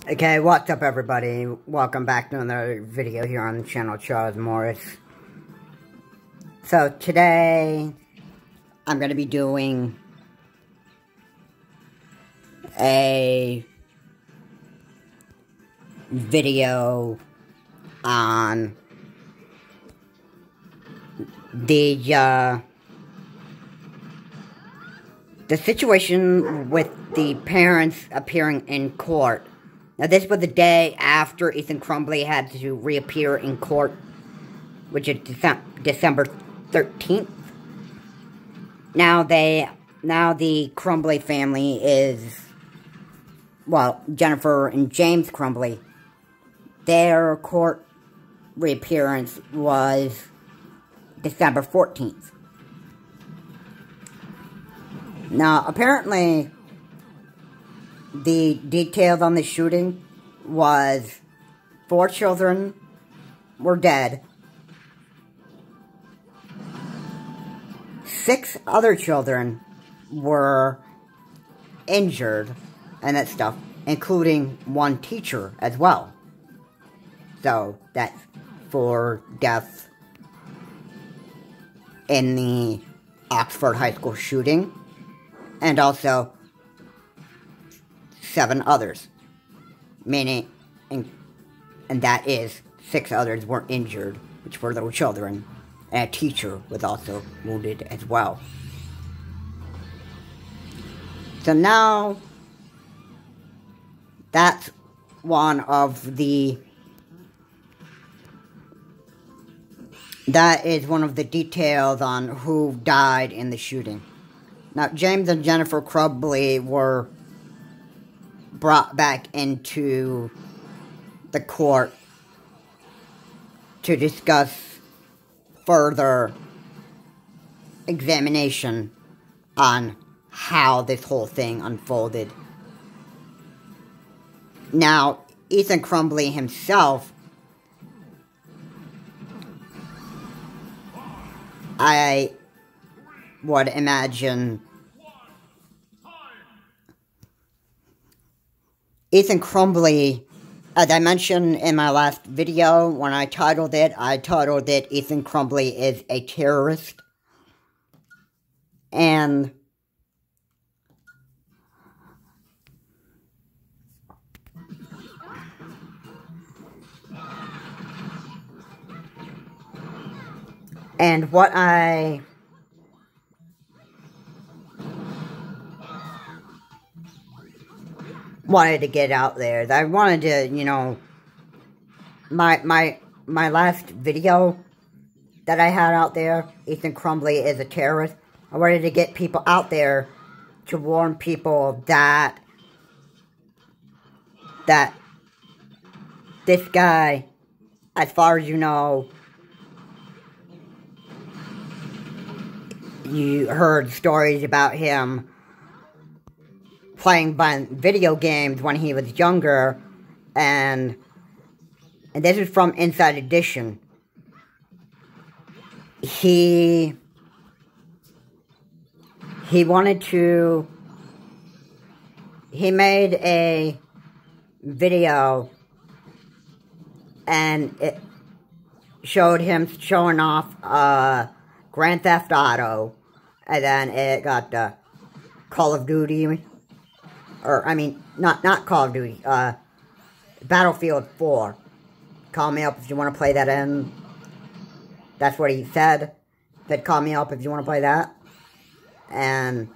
Okay, what's up everybody? Welcome back to another video here on the channel, Charles Morris. So today, I'm going to be doing a video on the situation with the parents appearing in court. Now, this was the day after Ethan Crumbly had to reappear in court, which is December 13th. Now, the Crumbly family is, well, Jennifer and James Crumbly, their court reappearance was December 14th. Now, apparently, the details on the shooting was 4 children were dead. 6 other children were injured and that stuff, including 1 teacher as well. So, that's 4 deaths in the Oxford High School shooting, and also 7 others, meaning, and that is 6 others were injured, which were little children, and a teacher was also wounded as well. So now, that's one of the, that is one of the details on who died in the shooting. Now, James and Jennifer Crumbly were brought back into the court to discuss further examination on how this whole thing unfolded. Now, Ethan Crumbly himself, I would imagine Ethan Crumbly, as I mentioned in my last video, when I titled it Ethan Crumbly is a terrorist. And what I wanted to get out there, I wanted to, you know, my last video that I had out there, Ethan Crumbly is a terrorist, I wanted to get people out there to warn people that this guy, as far as you know, you heard stories about him playing video games when he was younger, and this is from Inside Edition. He made a video, and it showed him showing off Grand Theft Auto, and then it got Call of Duty, or, I mean, not Call of Duty, Battlefield 4. Call me up if you want to play that in. That's what he said. Said, call me up if you want to play that. And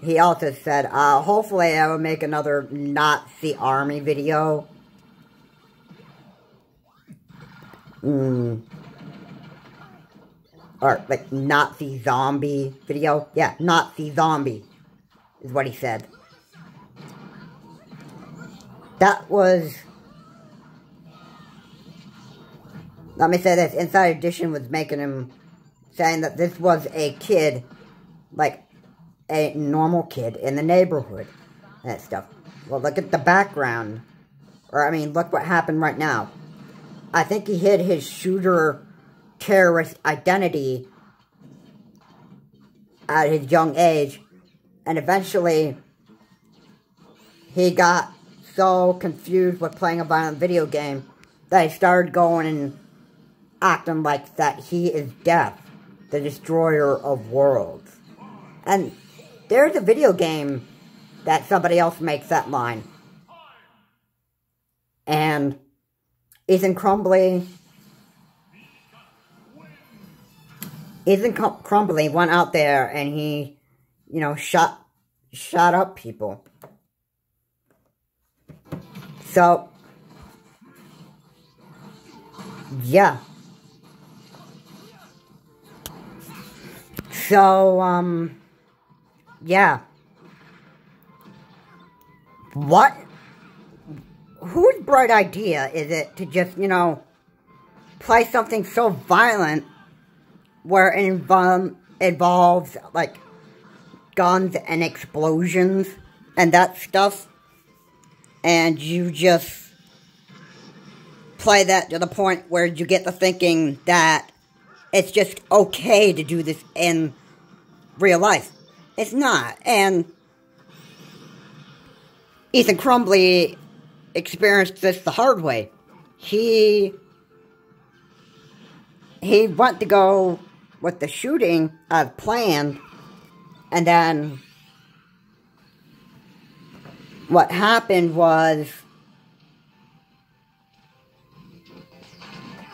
he also said, hopefully I will make another Nazi Army video. Or, like, Nazi Zombie video. Yeah, Nazi Zombie is what he said. That was, let me say this, Inside Edition was making him, saying that this was a kid, like, a normal kid in the neighborhood, and that stuff. Well, look at the background, or, I mean, look what happened right now. I think he hid his shooter terrorist identity at his young age, and eventually he got so confused with playing a violent video game that he started going and acting like that he is Death, the destroyer of worlds. And there's a video game that somebody else makes that line. And Crumbly went out there and he, you know, shot up people. So, yeah. So, yeah. Whose bright idea is it to just, you know, play something so violent where it involves, like, guns and explosions and that stuff, and you just play that to the point where you get to thinking that it's just okay to do this in real life. It's not. And Crumbly experienced this the hard way. He went to go with the shooting as planned, and then what happened was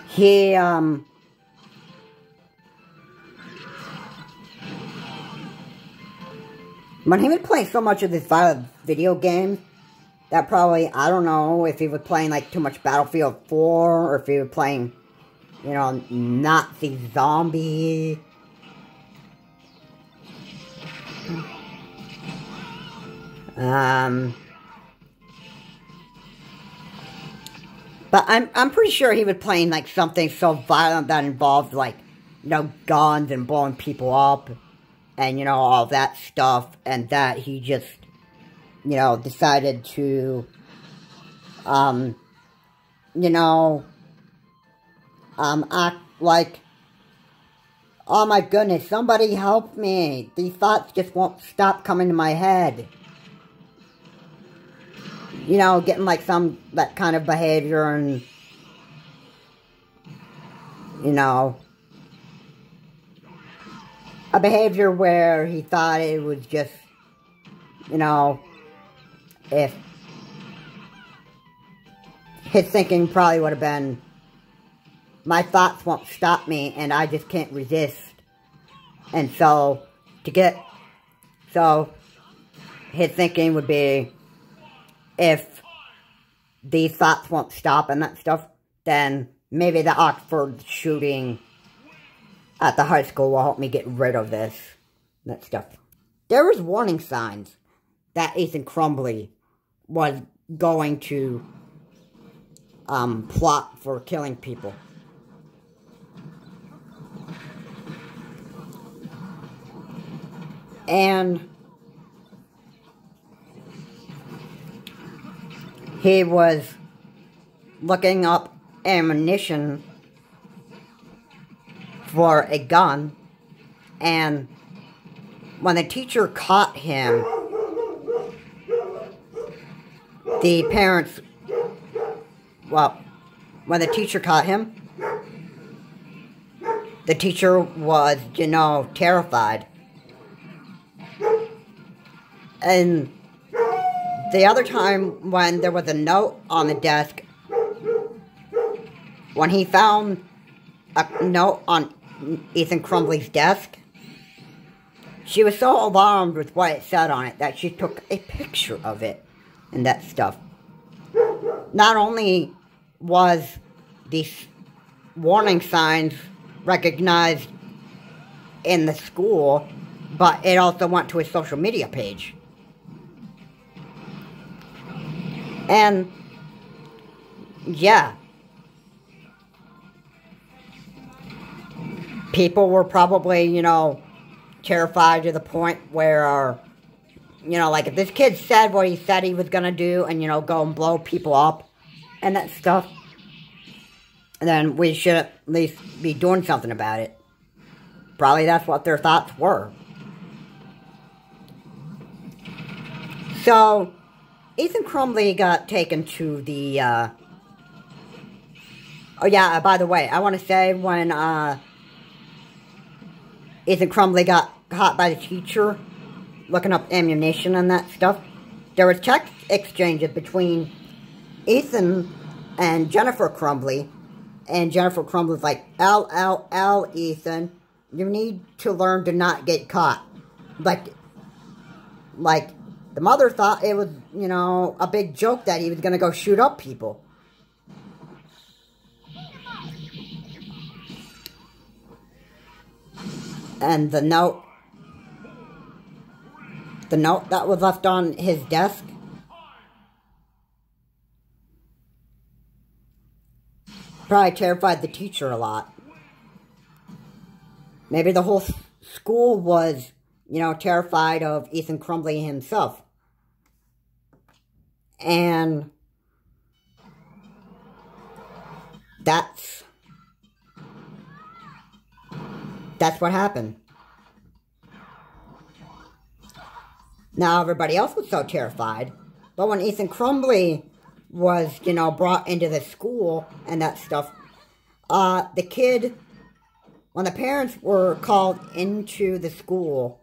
he when he was playing so much of this violent video game, that probably, I don't know if he was playing like too much Battlefield 4, or if he was playing, you know, Nazi zombie. But I'm pretty sure he was playing like something so violent that involved, like, you know, guns and blowing people up and, you know, all that stuff, and that he just, you know, decided to, you know, act like, oh my goodness, somebody help me. These thoughts just won't stop coming to my head. You know, getting like that kind of behavior, and, you know, a behavior where he thought it was just, you know, if his thinking probably would have been, my thoughts won't stop me and I just can't resist. And so, his thinking would be, if these thoughts won't stop and that stuff, then maybe the Oxford shooting at the high school will help me get rid of this, that stuff. There was warning signs that Crumbly was going to plot for killing people. And he was looking up ammunition for a gun, and when the teacher caught him, the parents, well, when the teacher caught him, the teacher was, you know, terrified. And the other time when there was a note on the desk, when he found a note on Crumbly's desk, she was so alarmed with what it said on it that she took a picture of it and that stuff. Not only was these warning signs recognized in the school, but it also went to his social media page. And, yeah, people were probably, you know, terrified to the point where, you know, like, if this kid said what he said he was gonna do and, you know, go and blow people up and that stuff, then we should at least be doing something about it. Probably that's what their thoughts were. So, Ethan Crumbly got taken to the, oh yeah, by the way, I want to say when, Ethan Crumbly got caught by the teacher looking up ammunition and that stuff, there was text exchanges between Ethan and Jennifer Crumbly, and Jennifer Crumbly was like, LLL, Ethan, you need to learn to not get caught. Like, the mother thought it was, you know, a big joke that he was going to go shoot up people. And the note that was left on his desk, probably terrified the teacher a lot. Maybe the whole school was, you know, terrified of Ethan Crumbly himself. And that's what happened. Now, everybody else was so terrified, but when Ethan Crumbly was, you know, brought into the school and that stuff, the kid, when the parents were called into the school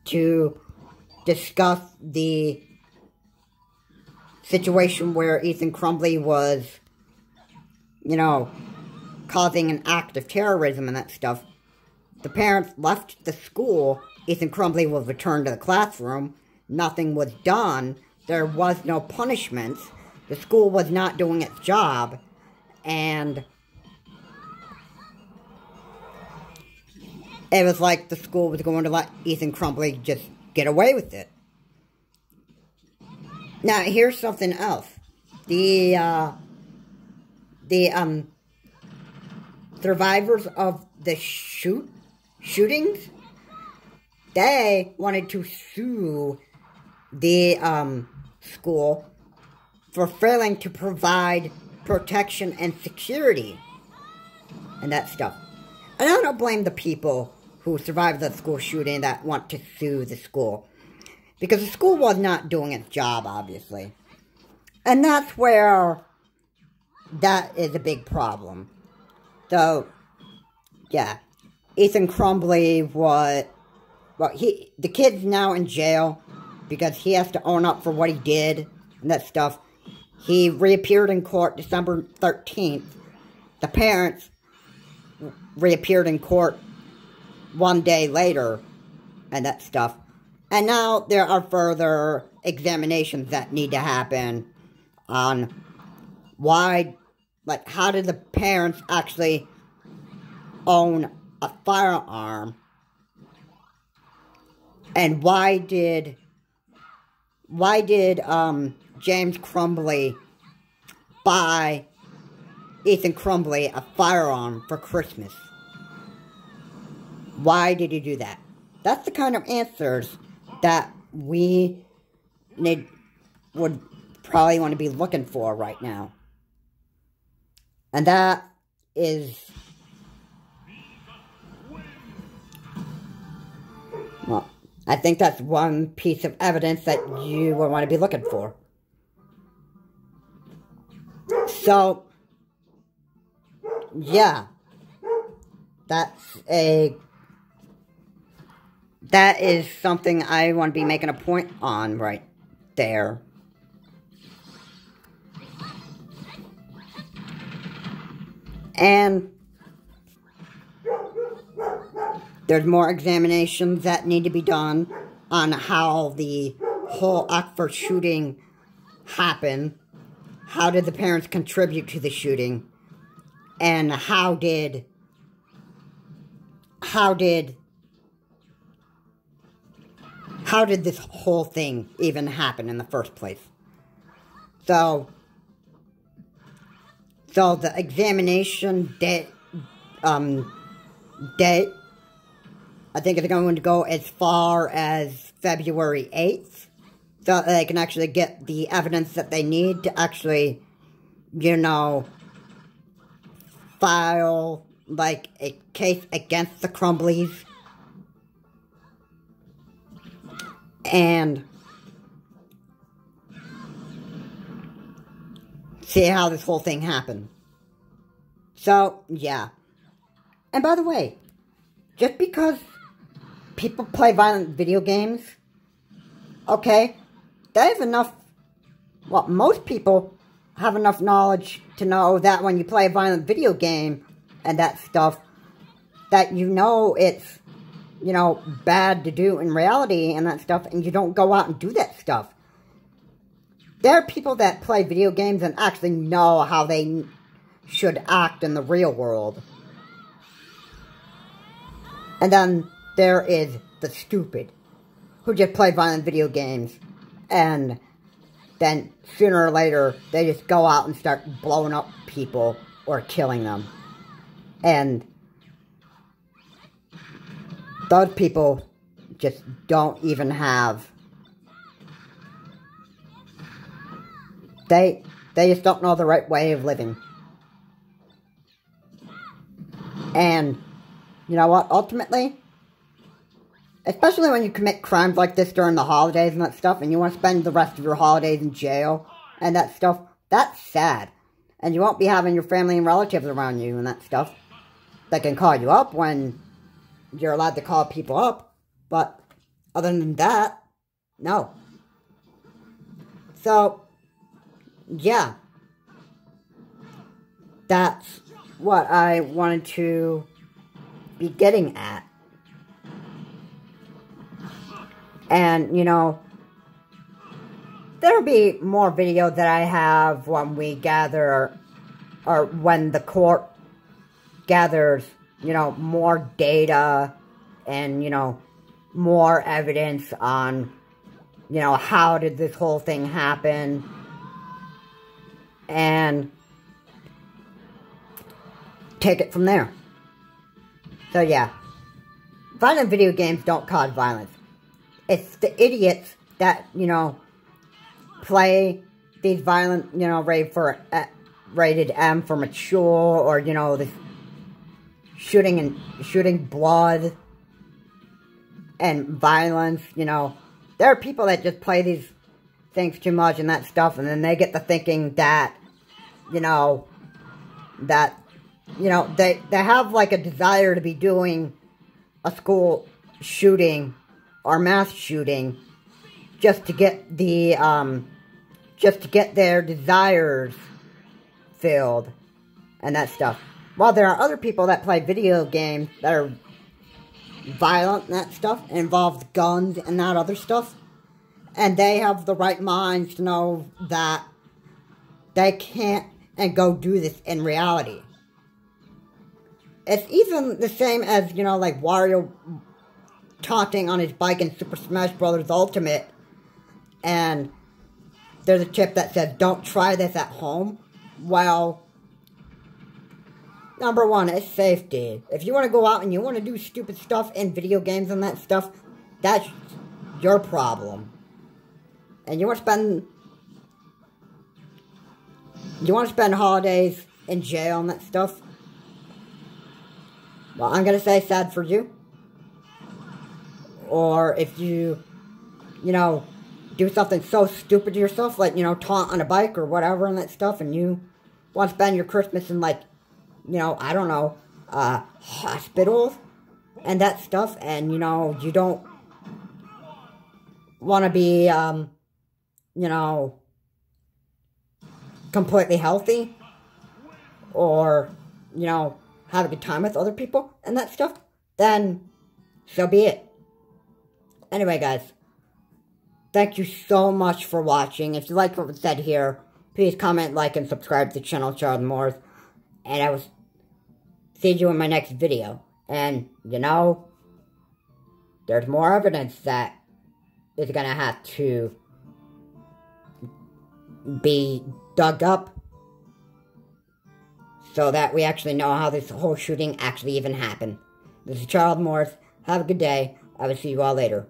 to discuss the situation where Ethan Crumbly was, you know, causing an act of terrorism and that stuff, the parents left the school. Ethan Crumbly was returned to the classroom. Nothing was done. There was no punishments. The school was not doing its job. And it was like the school was going to let Ethan Crumbly just get away with it. Now, here's something else. The survivors of the shootings, they wanted to sue the school for failing to provide protection and security and that stuff. And I don't blame the people who survived the school shooting that want to sue the school, because the school was not doing its job, obviously. And that's where that is a big problem. So, yeah, Ethan Crumbly was, well, the kid's now in jail because he has to own up for what he did and that stuff. He reappeared in court December 13th. The parents reappeared in court one day later and that stuff. And now there are further examinations that need to happen on why, like, how did the parents actually own a firearm? And why did James Crumbly buy Ethan Crumbly a firearm for Christmas? Why did he do that? That's the kind of answers that we would probably want to be looking for right now. And that is, well, I think that's one piece of evidence that you would want to be looking for. So, yeah, that is something I want to be making a point on right there. And there's more examinations that need to be done on how the whole Oxford shooting happened. How did the parents contribute to the shooting? And how did this whole thing even happen in the first place? So the examination date, I think it's going to go as far as February 8th. So they can actually get the evidence that they need to actually, you know, file, like, a case against the Crumblies. see how this whole thing happened. So, yeah. And by the way, just because people play violent video games, okay, they have enough, well, most people have enough knowledge to know that when you play a violent video game and that stuff, that you know it's, you know, bad to do in reality and that stuff, and you don't go out and do that stuff. There are people that play video games and actually know how they should act in the real world. And then there is the stupid, who just play violent video games, and then sooner or later, they just go out and start blowing up people or killing them. And those people just don't even have... They just don't know the right way of living. And, you know what, ultimately, especially when you commit crimes like this during the holidays and that stuff, and you want to spend the rest of your holidays in jail and that stuff, that's sad. And you won't be having your family and relatives around you and that stuff. They can call you up when you're allowed to call people up, but other than that, no. So, yeah. That's what I wanted to be getting at. And, you know, there'll be more videos that I have when we gather, or when the court gathers, you know, more data and, you know, more evidence on, you know, how did this whole thing happen. And take it from there. So, yeah. Violent video games don't cause violence. It's the idiots that, you know, play these violent, you know, rated M for mature, or, you know, this shooting blood and violence, you know. There are people that just play these things too much and that stuff, and then they get to thinking that, you know, they have, like, a desire to be doing a school shooting or mass shooting just to get the, just to get their desires filled and that stuff. While there are other people that play video games that are violent and that stuff, and involves guns and that other stuff, and they have the right minds to know that they can't and go do this in reality. It's even the same as, you know, like Wario taunting on his bike in Super Smash Bros. Ultimate, and there's a tip that says, don't try this at home. Well, number one, it's safety. If you want to go out and you want to do stupid stuff in video games and that stuff, that's your problem. And you want to spend holidays in jail and that stuff, well, I'm going to say sad for you. Or if you know, do something so stupid to yourself, like, you know, taunt on a bike or whatever and that stuff, and you want to spend your Christmas in, like, you know, I don't know, hospitals and that stuff, and, you know, you don't want to be, you know, completely healthy, or, you know, have a good time with other people and that stuff, then so be it. Anyway, guys, thank you so much for watching. If you liked what was said here, please comment, like, and subscribe to the channel, Charles Morris. And I will see you in my next video. And, you know, there's more evidence that is going to have to be dug up so that we actually know how this whole shooting actually even happened. This is Charles Morris. Have a good day. I will see you all later.